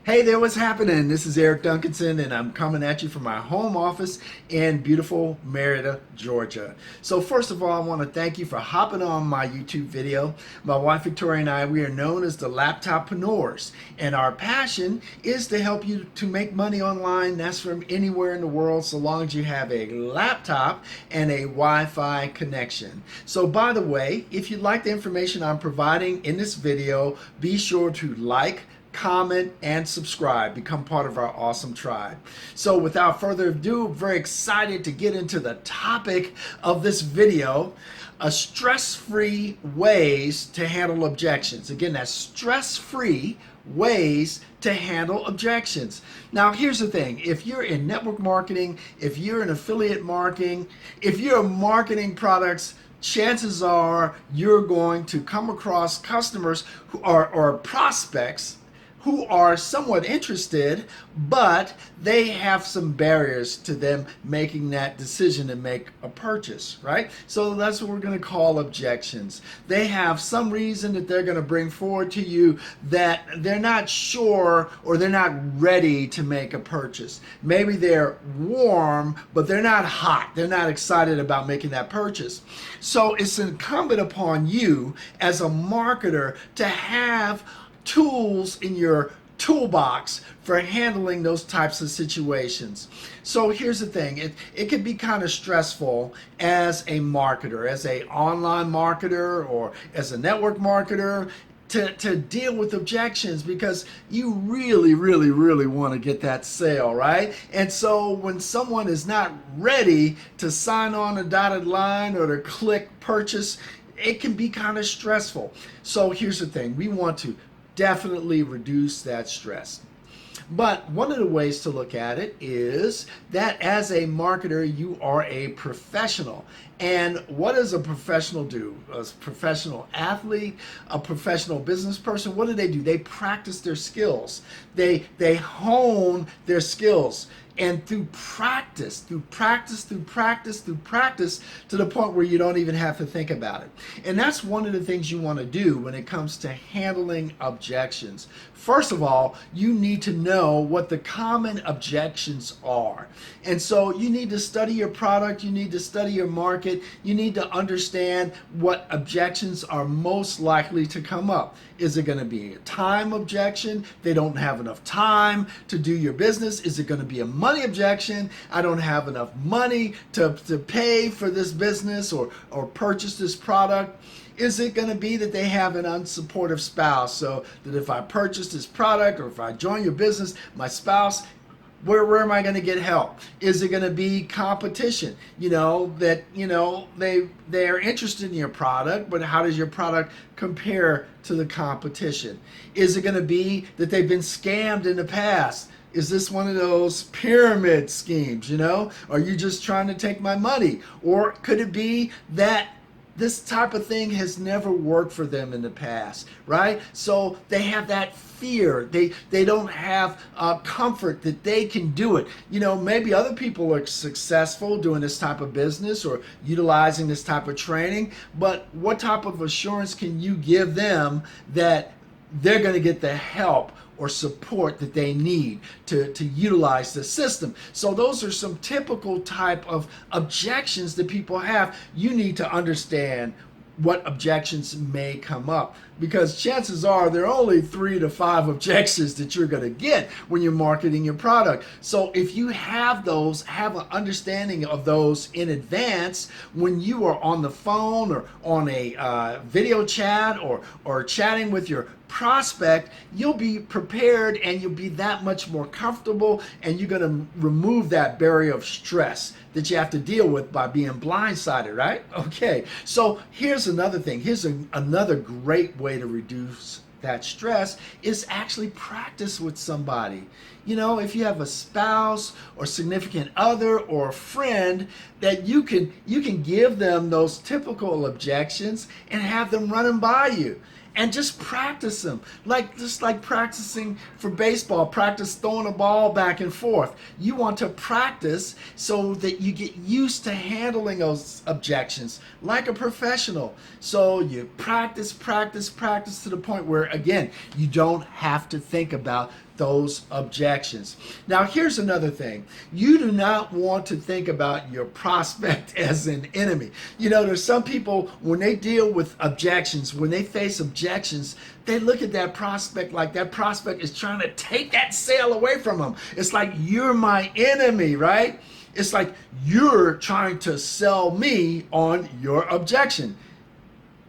Hey there, what's happening? This is Eric Duncanson, and I'm coming at you from my home office in beautiful Marietta, Georgia. So first of all, I want to thank you for hopping on my YouTube video. My wife Victoria and I, we are known as the LAPTOP-PRENEURS, and our passion is to help you to make money online. That's from anywhere in the world, so long as you have a laptop and a Wi-Fi connection. So by the way, if you like the information I'm providing in this video, be sure to like, comment, and subscribe. Become part of our awesome tribe. So without further ado, very excited to get into the topic of this video, stress-free ways to handle objections. Again, that's stress-free ways to handle objections. Now, here's the thing. If you're in network marketing, if you're in affiliate marketing, if you're marketing products, chances are you're going to come across customers who are, or prospects who are somewhat interested, but they have some barriers to them making that decision to make a purchase, right? So that's what we're going to call objections. They have some reason that they're going to bring forward to you that they're not sure or they're not ready to make a purchase. Maybe they're warm, but they're not hot. They're not excited about making that purchase. So it's incumbent upon you as a marketer to have tools in your toolbox for handling those types of situations. So here's the thing, it can be kind of stressful as a marketer, as an online marketer or as a network marketer to deal with objections, because you really want to get that sale, right? And so when someone is not ready to sign on a dotted line or to click purchase, it can be kind of stressful. So here's the thing, we want to definitely reduce that stress. But one of the ways to look at it is that as a marketer, you are a professional. And what does a professional do? A professional athlete, a professional business person, what do? They practice their skills. They hone their skills. And through practice, to the point where you don't even have to think about it. And that's one of the things you want to do when it comes to handling objections. First of all, you need to know what the common objections are. And so you need to study your product, you need to study your market, you need to understand what objections are most likely to come up. Is it going to be a time objection? They don't have enough time to do your business. Is it going to be a money objection? I don't have enough money to pay for this business or purchase this product. Is it going to be that they have an unsupportive spouse, so that if I purchase this product or if I join your business, my spouse, where am I going to get help? Is it going to be competition? They're interested in your product, but how does your product compare to the competition? Is it going to be that they've been scammed in the past? Is this one of those pyramid schemes, Are you just trying to take my money? Or could it be that this type of thing has never worked for them in the past, right? So they have that fear. They don't have comfort that they can do it. Maybe other people are successful doing this type of business or utilizing this type of training, but what type of assurance can you give them that they're going to get the help or support that they need to utilize the system? So those are some typical type of objections that people have. You need to understand what objections may come up, because chances are there are only 3 to 5 objections that you're going to get when you're marketing your product. So if you have an understanding of those in advance, when you are on the phone or on a video chat or chatting with your prospect, you'll be prepared and you'll be that much more comfortable, and you're going to remove that barrier of stress that you have to deal with by being blindsided, right? Okay, so here's another thing. Here's another great way to reduce that stress is actually practice with somebody. If you have a spouse or significant other or a friend, that you can give them those typical objections and have them run them by you. And just practice them, just like practicing for baseball, practice throwing a ball back and forth. You want to practice so that you get used to handling those objections like a professional. So you practice to the point where, again, you don't have to think about those objections. Now, here's another thing. You do not want to think about your prospect as an enemy. You know, there's some people, when they deal with objections, when they face objections, they look at that prospect like that prospect is trying to take that sale away from them. It's like, you're my enemy, right? It's like you're trying to sell me on your objection.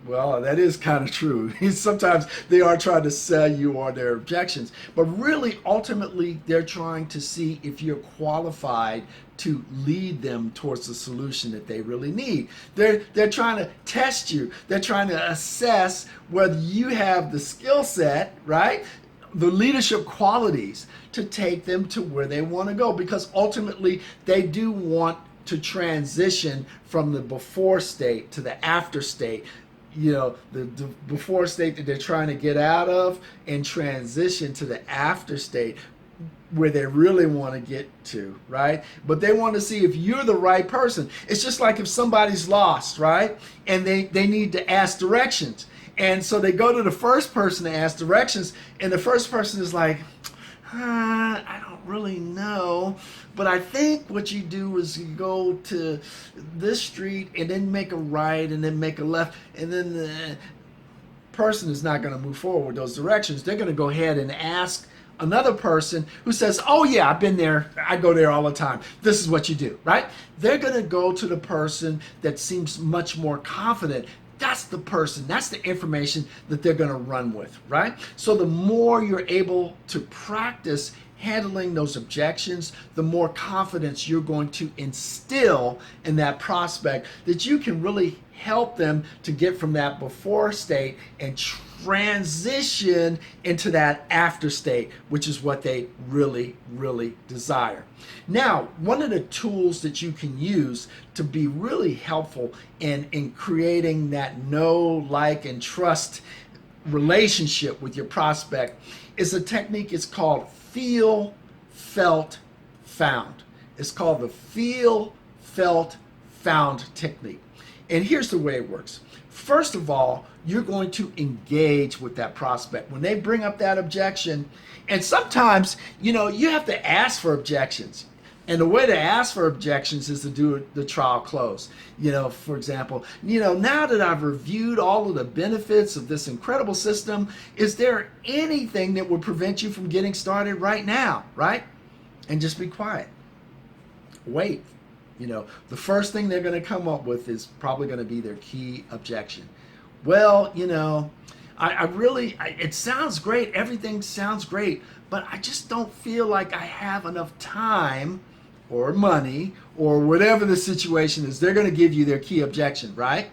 Well, that is kind of true. Sometimes they are trying to sell you on their objections, but really, ultimately, they're trying to see if you're qualified to lead them towards the solution that they really need. They're trying to test you. They're trying to assess whether you have the skill set, right? The leadership qualities to take them to where they want to go, because ultimately they do want to transition from the before state to the after state. You know, the before state that they're trying to get out of and transition to the after state where they really want to get to, right? But they want to see if you're the right person. It's just like if somebody's lost, right? And they need to ask directions. And so they go to the first person to ask directions, and the first person is like, I don't really know, but I think what you do is you go to this street and then make a right and then make a left, and then the person is not going to move forward with those directions. They're going to go ahead and ask another person who says, oh yeah, I've been there, I go there all the time, this is what you do, right? They're going to go to the person that seems much more confident. That's the person, that's the information that they're going to run with, right? So the more you're able to practice handling those objections, the more confidence you're going to instill in that prospect, that you can really help them to get from that before state and transition into that after state, which is what they really, really desire. Now, one of the tools that you can use to be really helpful in creating that know, like, and trust relationship with your prospect is a technique. It's called feel, felt, found. It's called the feel, felt, found technique. And here's the way it works. First of all, you're going to engage with that prospect. When they bring up that objection, and sometimes, you know, you have to ask for objections. And the way to ask for objections is to do the trial close. You know, for example, you know, now that I've reviewed all of the benefits of this incredible system, is there anything that would prevent you from getting started right now, right? And just be quiet. Wait. You know, the first thing they're going to come up with is probably going to be their key objection. Well, you know, it sounds great. Everything sounds great, but I just don't feel like I have enough time or money or whatever the situation is. They're going to give you their key objection, right?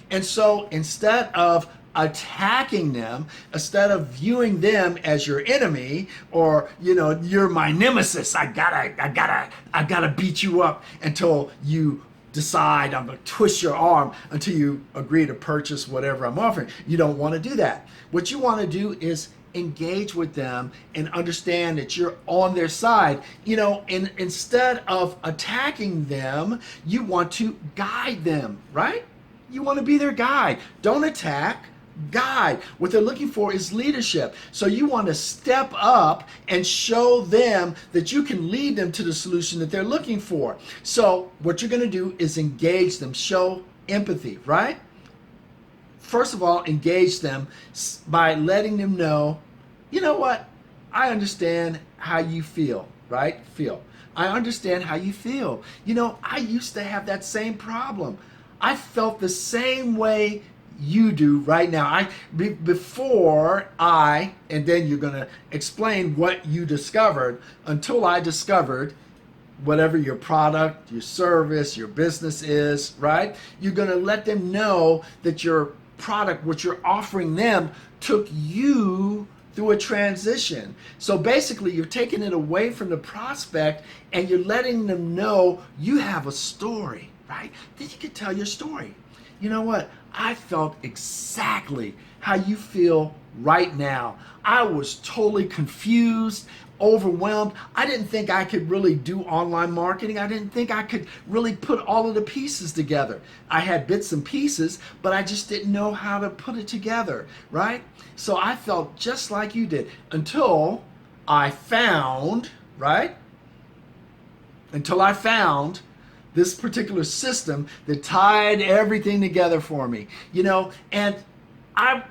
And so instead of attacking them, instead of viewing them as your enemy, or, you know, you're my nemesis, I gotta beat you up until you decide, I'm gonna twist your arm until you agree to purchase whatever I'm offering. You don't want to do that. What you want to do is engage with them and understand that you're on their side. You know, and instead of attacking them, you want to guide them, right? You want to be their guide. Don't attack. Guide. What they're looking for is leadership. So you want to step up and show them that you can lead them to the solution that they're looking for. So what you're going to do is engage them, show empathy, right? First of all, engage them by letting them know, you know what? I understand how you feel, right? I understand how you feel. You know, I used to have that same problem. I felt the same way you do right now. Before I, and then you're going to explain what you discovered, until I discovered whatever your product, your service, your business is, right? You're going to let them know that your product, what you're offering them, took you through a transition. So basically, you're taking it away from the prospect and you're letting them know you have a story, right? Then you can tell your story. You know what? I felt exactly how you feel right now. I was totally confused, overwhelmed. I didn't think I could really do online marketing. I didn't think I could really put all of the pieces together. I had bits and pieces, but I just didn't know how to put it together, right? So I felt just like you did until I found, right? Until I found this particular system that tied everything together for me, and I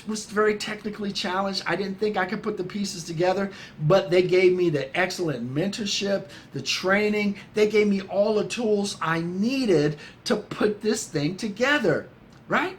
was very technically challenged. I didn't think I could put the pieces together, but they gave me the excellent mentorship, the training. They gave me all the tools I needed to put this thing together, right?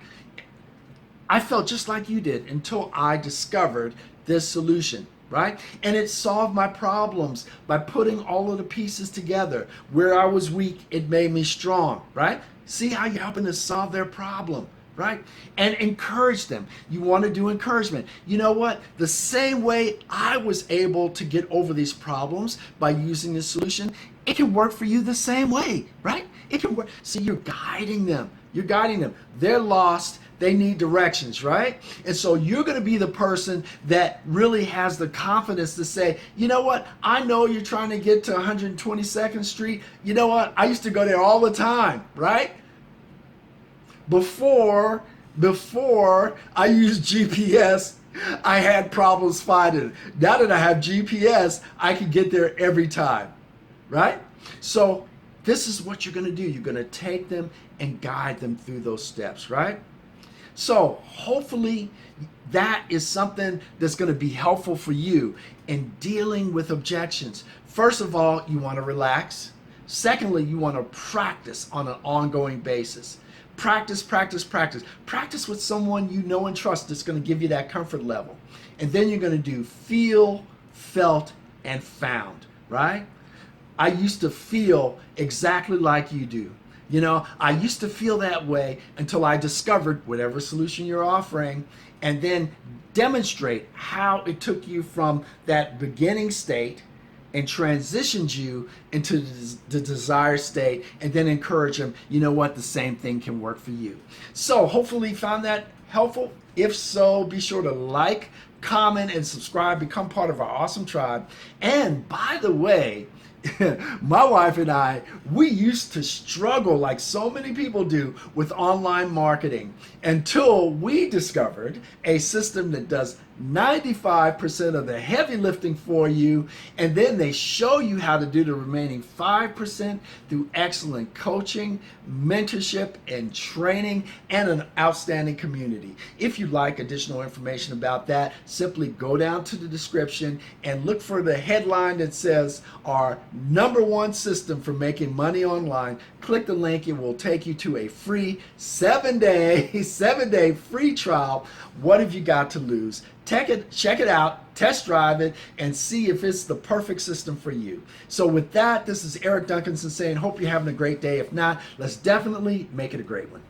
I felt just like you did until I discovered this solution, right? And it solved my problems by putting all of the pieces together. Where I was weak, it made me strong, right? See how you're helping to solve their problem, right? And encourage them. You want to do encouragement. You know what? The same way I was able to get over these problems by using this solution, it can work for you the same way, right? It can work. See, you're guiding them. You're guiding them. They're lost. They need directions, right? And so you're going to be the person that really has the confidence to say, you know what? I know you're trying to get to 122nd Street. You know what? I used to go there all the time, right? Before I used GPS, I had problems finding it. Now that I have GPS, I can get there every time, right? So this is what you're going to do. You're going to take them and guide them through those steps, right? So hopefully that is something that's going to be helpful for you in dealing with objections. First of all, you want to relax. Secondly, you want to practice on an ongoing basis. Practice, practice, practice. Practice with someone you know and trust that's going to give you that comfort level. And then you're going to do feel, felt, and found, right? I used to feel exactly like you do. I used to feel that way until I discovered whatever solution you're offering, and then demonstrate how it took you from that beginning state and transitioned you into the desired state, and then encourage them, you know what, the same thing can work for you. So hopefully you found that helpful. If so, be sure to like, comment, and subscribe. Become part of our awesome tribe. And by the way, my wife and I, we used to struggle like so many people do with online marketing until we discovered a system that does 95% of the heavy lifting for you, and then they show you how to do the remaining 5% through excellent coaching, mentorship, and training, and an outstanding community. If you'd like additional information about that, simply go down to the description and look for the headline that says our #1 system for making money online. Click the link. It will take you to a free 7-day free trial. What have you got to lose? Check it out, test drive it, and see if it's the perfect system for you. So with that, this is Eric Duncanson saying, hope you're having a great day. If not, let's definitely make it a great one.